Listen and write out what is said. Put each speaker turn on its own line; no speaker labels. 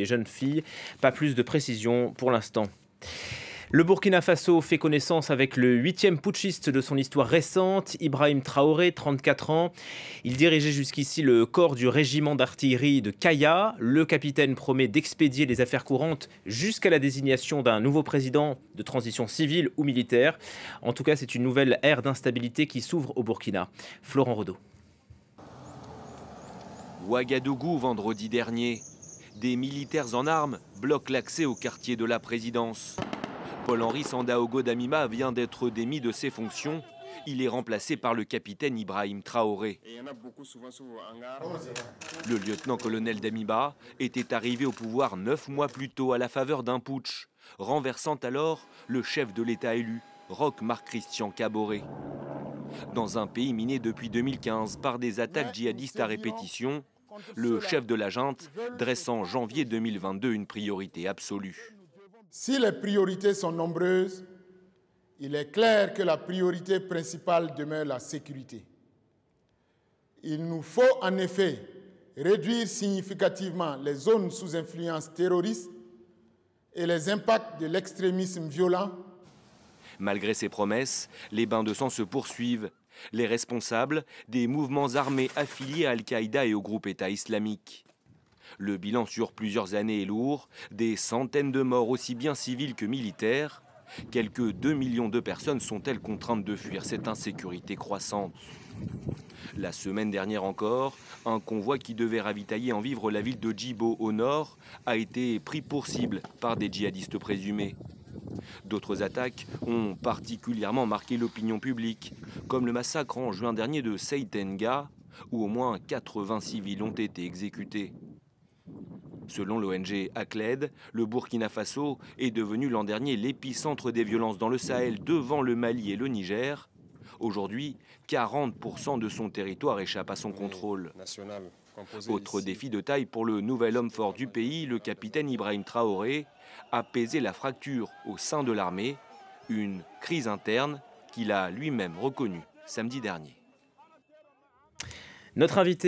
les jeunes filles. Pas plus de précision pour l'instant. Le Burkina Faso fait connaissance avec le 8e putschiste de son histoire récente, Ibrahim Traoré, 34 ans. Il dirigeait jusqu'ici le corps du régiment d'artillerie de Kaya. Le capitaine promet d'expédier les affaires courantes jusqu'à la désignation d'un nouveau président de transition civile ou militaire. En tout cas, c'est une nouvelle ère d'instabilité qui s'ouvre au Burkina. Florent Rodeau.
Ouagadougou, vendredi dernier. Des militaires en armes bloquent l'accès au quartier de la présidence. Paul-Henri Sandaogo Damima vient d'être démis de ses fonctions. Il est remplacé par le capitaine Ibrahim Traoré. Le lieutenant-colonel Damiba était arrivé au pouvoir 9 mois plus tôt à la faveur d'un putsch, renversant alors le chef de l'État élu, Roch Marc-Christian Kaboré. Dans un pays miné depuis 2015 par des attaques djihadistes à répétition, le chef de la junte dresse en janvier 2022 une priorité absolue.
Si les priorités sont nombreuses, il est clair que la priorité principale demeure la sécurité. Il nous faut en effet réduire significativement les zones sous influence terroriste et les impacts de l'extrémisme violent.
Malgré ces promesses, les bains de sang se poursuivent. Les responsables des mouvements armés affiliés à Al-Qaïda et au groupe État islamique. Le bilan sur plusieurs années est lourd, des centaines de morts aussi bien civils que militaires. Quelques 2 millions de personnes sont-elles contraintes de fuir cette insécurité croissante. La semaine dernière encore, un convoi qui devait ravitailler en vivres la ville de Djibo au nord a été pris pour cible par des djihadistes présumés. D'autres attaques ont particulièrement marqué l'opinion publique, comme le massacre en juin dernier de Seitenga, où au moins 80 civils ont été exécutés. Selon l'ONG ACLED, le Burkina Faso est devenu l'an dernier l'épicentre des violences dans le Sahel devant le Mali et le Niger. Aujourd'hui, 40% de son territoire échappe à son contrôle. Autre défi de taille pour le nouvel homme fort du pays, le capitaine Ibrahim Traoré, apaiser la fracture au sein de l'armée, une crise interne qu'il a lui-même reconnue samedi dernier.
Notre invité